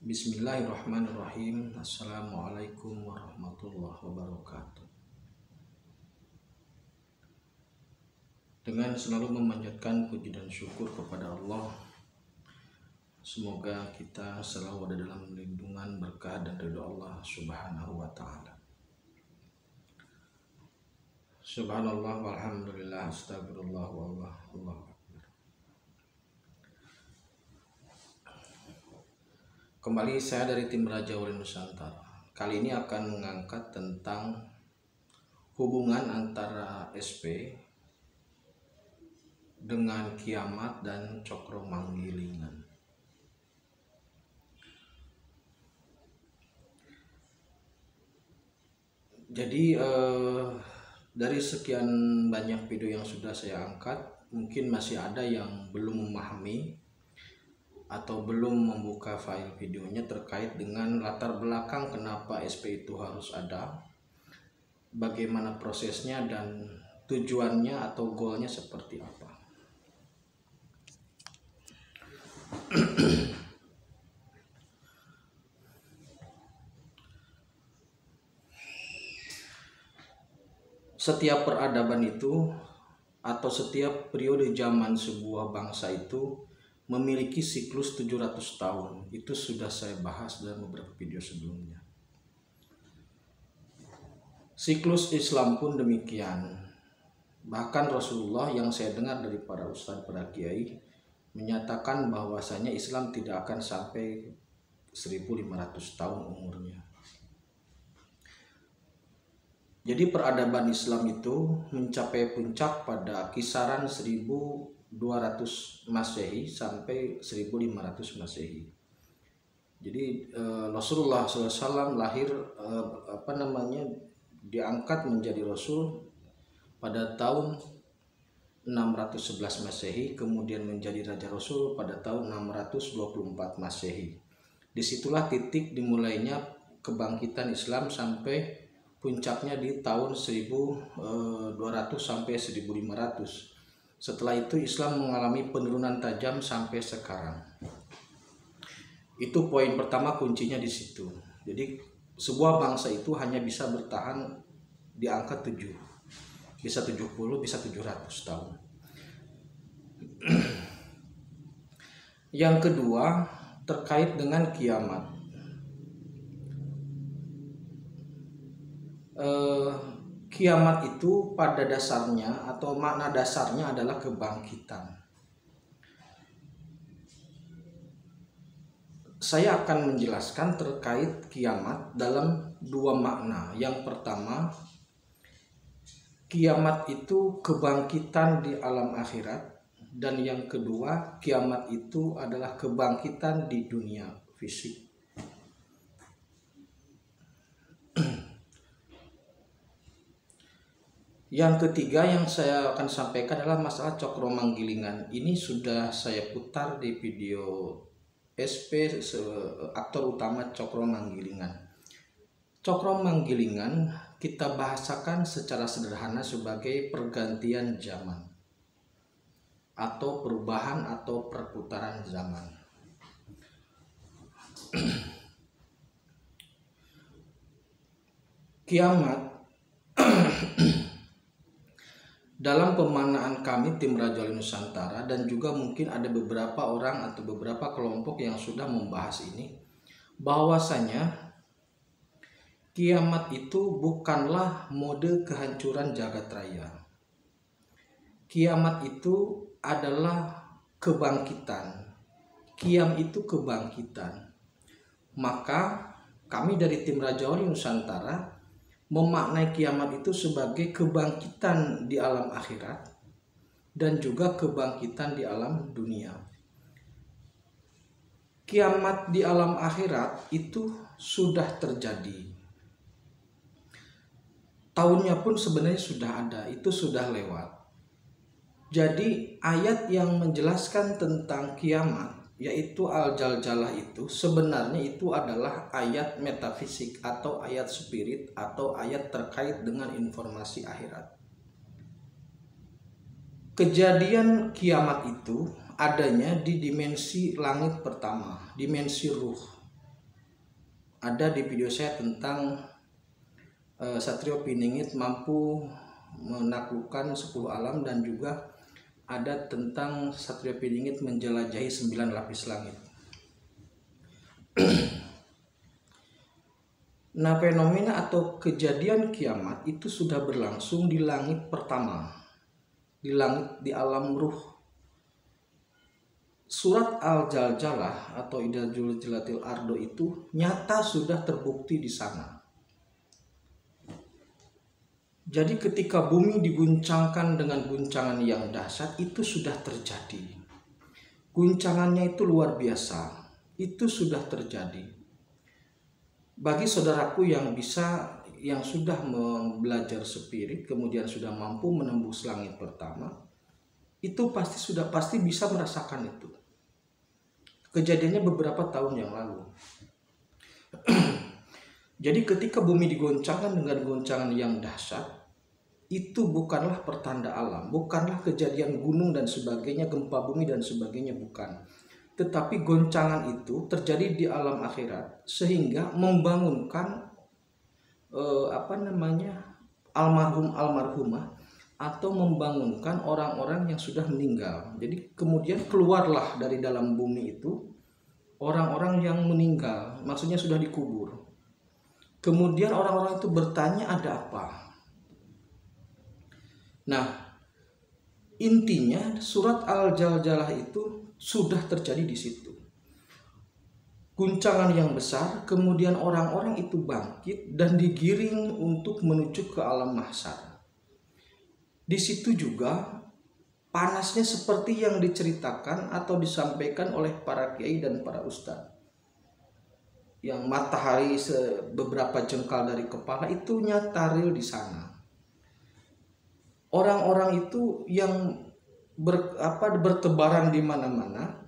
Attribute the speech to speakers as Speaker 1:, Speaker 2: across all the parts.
Speaker 1: Bismillahirrahmanirrahim. Assalamualaikum warahmatullahi wabarakatuh. Dengan selalu memanjatkan puji dan syukur kepada Allah, semoga kita selalu ada dalam lindungan, berkah dan ridha Allah Subhanahu wa ta'ala. Subhanallah walhamdulillah astagfirullah wallahu akbar. Kembali saya dari tim Raja Wali Nusantara. Kali ini akan mengangkat tentang hubungan antara SP dengan kiamat dan cokro manggilingan. Jadi dari sekian banyak video yang sudah saya angkat, mungkin masih ada yang belum memahami atau belum membuka file videonya terkait dengan latar belakang kenapa SP itu harus ada, bagaimana prosesnya dan tujuannya atau goalnya seperti apa. Setiap peradaban itu atau setiap periode zaman sebuah bangsa itu memiliki siklus 700 tahun. Itu sudah saya bahas dalam beberapa video sebelumnya. Siklus Islam pun demikian. Bahkan Rasulullah yang saya dengar dari para ustadz, para kiai, menyatakan bahwasanya Islam tidak akan sampai 1500 tahun umurnya. Jadi peradaban Islam itu mencapai puncak pada kisaran 1200 Masehi sampai 1500 Masehi. Jadi Rasulullah SAW lahir diangkat menjadi Rasul pada tahun 611 Masehi, kemudian menjadi Raja Rasul pada tahun 624 Masehi. Disitulah titik dimulainya kebangkitan Islam sampai puncaknya di tahun 1200 sampai 1500. Setelah itu Islam mengalami penurunan tajam sampai sekarang. Itu poin pertama, kuncinya di situ. Jadi sebuah bangsa itu hanya bisa bertahan di angka 7. Bisa 70, bisa 700 tahun. Yang kedua terkait dengan kiamat. Kiamat itu pada dasarnya atau makna dasarnya adalah kebangkitan. Saya akan menjelaskan terkait kiamat dalam dua makna. Yang pertama, kiamat itu kebangkitan di alam akhirat, dan yang kedua, kiamat itu adalah kebangkitan di dunia fisik. Yang ketiga yang saya akan sampaikan adalah masalah cokro manggilingan. Ini sudah saya putar di video SP aktor utama cokro manggilingan. Cokro manggilingan kita bahasakan secara sederhana sebagai pergantian zaman atau perubahan atau perputaran zaman. Kiamat dalam pemaknaan kami tim Raja Wali Nusantara, dan juga mungkin ada beberapa orang atau beberapa kelompok yang sudah membahas ini, bahwasanya kiamat itu bukanlah mode kehancuran jagat raya. Kiamat itu adalah kebangkitan. Kiam itu kebangkitan. Maka kami dari tim Raja Wali Nusantara memaknai kiamat itu sebagai kebangkitan di alam akhirat dan juga kebangkitan di alam dunia. Kiamat di alam akhirat itu sudah terjadi. Tahunnya pun sebenarnya sudah ada, itu sudah lewat. Jadi ayat yang menjelaskan tentang kiamat, yaitu Al-Jaljalah, itu sebenarnya itu adalah ayat metafisik atau ayat spirit atau ayat terkait dengan informasi akhirat. Kejadian kiamat itu adanya di dimensi langit pertama, dimensi ruh. ada di video saya tentang Satrio Piningit mampu menaklukkan 10 alam, dan juga ada tentang Satrio Piningit menjelajahi 9 lapis langit. Nah, fenomena atau kejadian kiamat itu sudah berlangsung di langit pertama, di alam ruh. Surat Al-Zalzalah atau Idza Zulzilatil Ardu itu nyata sudah terbukti di sana. Jadi ketika bumi diguncangkan dengan guncangan yang dahsyat, itu sudah terjadi. Guncangannya itu luar biasa, itu sudah terjadi. Bagi saudaraku yang sudah belajar spirit, kemudian sudah mampu menembus langit pertama, itu pasti bisa merasakan itu. Kejadiannya beberapa tahun yang lalu. Jadi ketika bumi digoncangkan dengan goncangan yang dahsyat, itu bukanlah pertanda alam, bukanlah kejadian gunung dan sebagainya, gempa bumi dan sebagainya, bukan. Tetapi goncangan itu terjadi di alam akhirat sehingga membangunkan almarhumah atau membangunkan orang-orang yang sudah meninggal. Jadi kemudian keluarlah dari dalam bumi itu orang-orang yang meninggal, maksudnya sudah dikubur. Kemudian orang-orang itu bertanya, ada apa? Nah, intinya surat Al-Zalzalah itu sudah terjadi di situ. Guncangan yang besar, kemudian orang-orang itu bangkit dan digiring untuk menuju ke alam mahsyar. Di situ juga panasnya seperti yang diceritakan atau disampaikan oleh para kiai dan para ustadz. Yang matahari beberapa jengkal dari kepala itu nyata real di sana. Orang-orang itu yang bertebaran di mana-mana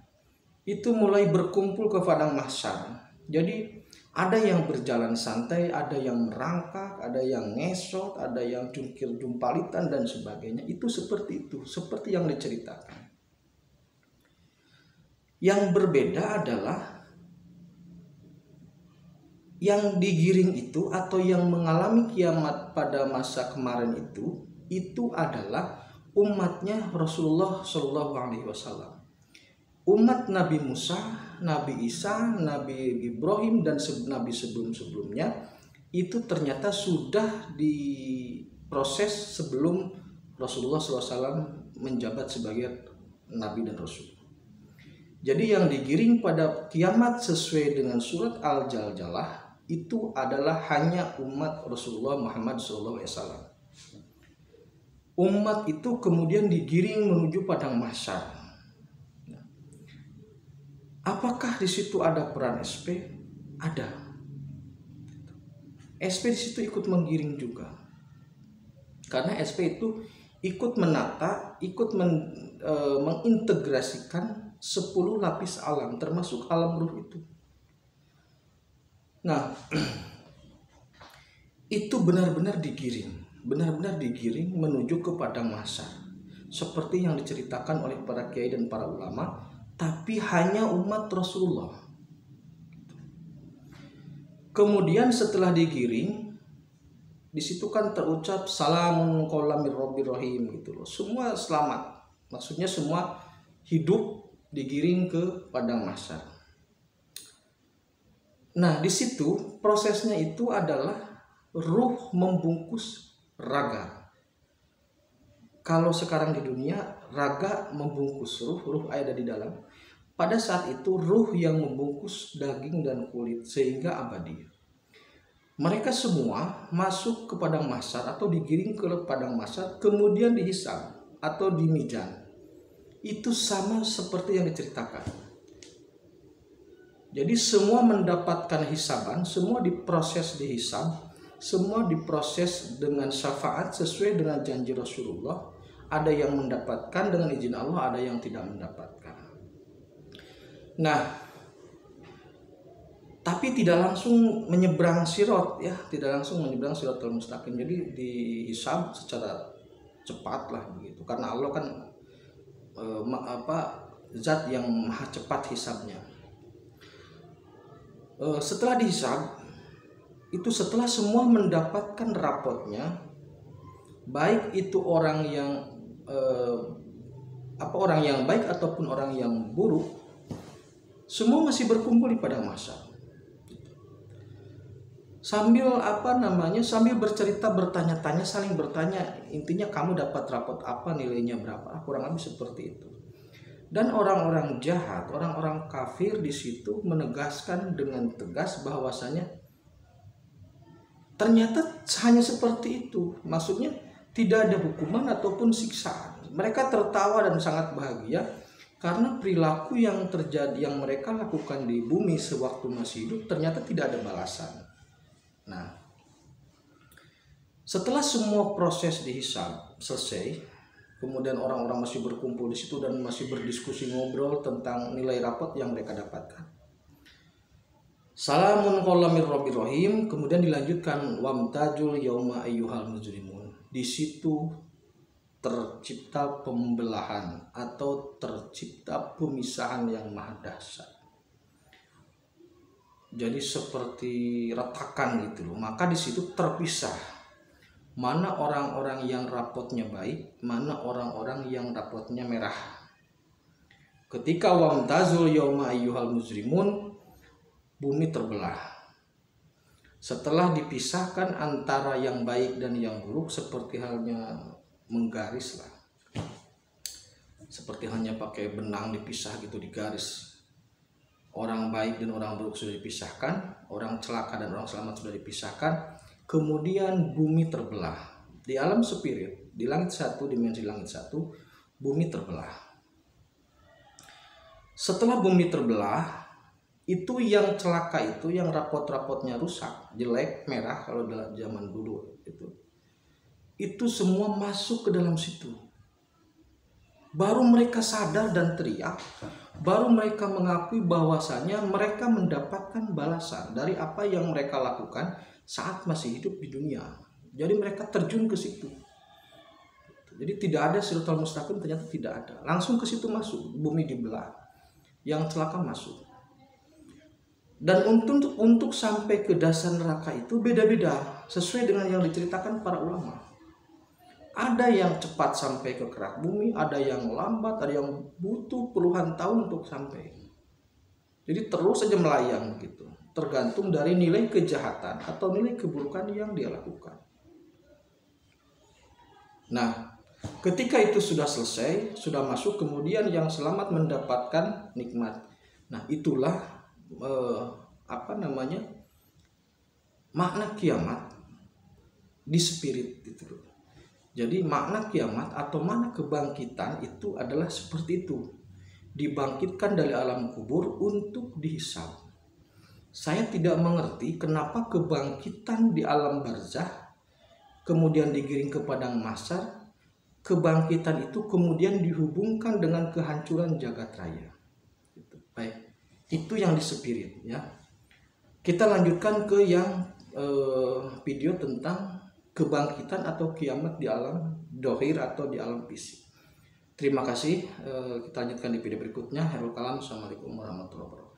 Speaker 1: itu mulai berkumpul ke padang mahsyar. Jadi ada yang berjalan santai, ada yang merangkak, ada yang ngesot, ada yang jungkir-jumpalitan dan sebagainya. Itu seperti itu, seperti yang diceritakan. Yang berbeda adalah yang digiring itu atau yang mengalami kiamat pada masa kemarin itu adalah umatnya Rasulullah Shallallahu Alaihi Wasallam. Umat Nabi Musa, Nabi Isa, Nabi Ibrahim, dan Nabi sebelum-sebelumnya itu ternyata sudah diproses sebelum Rasulullah SAW menjabat sebagai Nabi dan Rasul. Jadi yang digiring pada kiamat sesuai dengan surat Al-Zalzalah itu adalah hanya umat Rasulullah Muhammad SAW. Umat itu kemudian digiring menuju padang mahsyar. Apakah di situ ada peran SP? Ada. SP di situ ikut menggiring juga. Karena SP itu ikut menata, ikut mengintegrasikan 10 lapis alam, termasuk alam ruh itu. Nah, itu benar-benar digiring menuju ke padang mahsyar. Seperti yang diceritakan oleh para kiai dan para ulama, tapi hanya umat Rasulullah. Kemudian setelah digiring, di situ kan terucap salamun qaulam mir rabbir rahim gitu loh. Semua selamat. Maksudnya semua hidup digiring ke padang mahsyar. Nah, di situ prosesnya itu adalah ruh membungkus raga. Kalau sekarang di dunia, raga membungkus ruh ada di dalam. Pada saat itu ruh yang membungkus daging dan kulit sehingga abadi. Mereka semua masuk ke padang mahsyar atau digiring ke padang mahsyar, kemudian dihisab atau dimizan. Itu sama seperti yang diceritakan. Jadi semua mendapatkan hisaban, semua diproses dihisab, semua diproses dengan syafaat sesuai dengan janji Rasulullah. Ada yang mendapatkan dengan izin Allah, ada yang tidak mendapatkan. Nah, tapi tidak langsung menyeberang sirat ya, tidak langsung menyeberang siratal mustaqim. Jadi dihisab secara cepat lah begitu. Karena Allah kan zat yang maha cepat hisabnya. Setelah dihisab, itu setelah semua mendapatkan rapotnya, baik itu orang yang orang yang baik ataupun orang yang buruk, semua masih berkumpul di padang mahsyar. Sambil sambil bercerita, bertanya-tanya, saling bertanya, intinya kamu dapat rapot apa, nilainya berapa, kurang lebih seperti itu. Dan orang-orang jahat, orang-orang kafir di situ menegaskan dengan tegas bahwasanya ternyata hanya seperti itu. Maksudnya tidak ada hukuman ataupun siksaan. Mereka tertawa dan sangat bahagia karena perilaku yang terjadi, yang mereka lakukan di bumi sewaktu masih hidup, ternyata tidak ada balasan. Nah, setelah semua proses dihisab selesai, kemudian orang-orang masih berkumpul di situ dan masih berdiskusi, ngobrol tentang nilai rapot yang mereka dapatkan. Salamun qawlan mir rabbir rahim. Kemudian dilanjutkan wamtajul yauma ayyuhal mujrimun. Di situ tercipta pembelahan atau tercipta pemisahan yang maha dahsyat. Jadi seperti retakan gitu loh. Maka di situ terpisah mana orang-orang yang rapotnya baik, mana orang-orang yang rapotnya merah. Ketika wamtazul yauma ayyuhal mujrimun, bumi terbelah. Setelah dipisahkan antara yang baik dan yang buruk, seperti halnya menggaris lah. Seperti halnya pakai benang dipisah gitu, digaris. Orang baik dan orang buruk sudah dipisahkan, orang celaka dan orang selamat sudah dipisahkan. Kemudian bumi terbelah. Di alam spirit, di langit satu, dimensi langit satu, bumi terbelah. Setelah bumi terbelah, itu yang celaka, itu yang rapot-rapotnya rusak, jelek, merah kalau dalam zaman dulu itu semua masuk ke dalam situ. Baru mereka sadar dan teriak, baru mereka mengakui bahwasanya mereka mendapatkan balasan dari apa yang mereka lakukan saat masih hidup di dunia. Jadi mereka terjun ke situ. Jadi tidak ada siratal mustaqim, ternyata tidak ada. Langsung ke situ masuk, bumi dibelah. Yang celaka masuk. Dan untuk sampai ke dasar neraka itu beda-beda sesuai dengan yang diceritakan para ulama. Ada yang cepat sampai ke kerak bumi, ada yang lambat, ada yang butuh puluhan tahun untuk sampai. Jadi terus saja melayang gitu, tergantung dari nilai kejahatan atau nilai keburukan yang dia lakukan. Nah, ketika itu sudah selesai, sudah masuk, kemudian yang selamat mendapatkan nikmat. Nah, itulah makna kiamat di spirit itu. Jadi makna kiamat atau makna kebangkitan itu adalah seperti itu. Dibangkitkan dari alam kubur untuk dihisab. Saya tidak mengerti kenapa kebangkitan di alam barzah kemudian digiring ke padang mahsyar, kebangkitan itu kemudian dihubungkan dengan kehancuran jagat raya. Baik, itu yang di spirit ya. Kita lanjutkan ke yang video tentang kebangkitan atau kiamat di alam dohir atau di alam fisik. Terima kasih. Kita lanjutkan di video berikutnya. Hairul kalam. Assalamualaikum warahmatullahi wabarakatuh.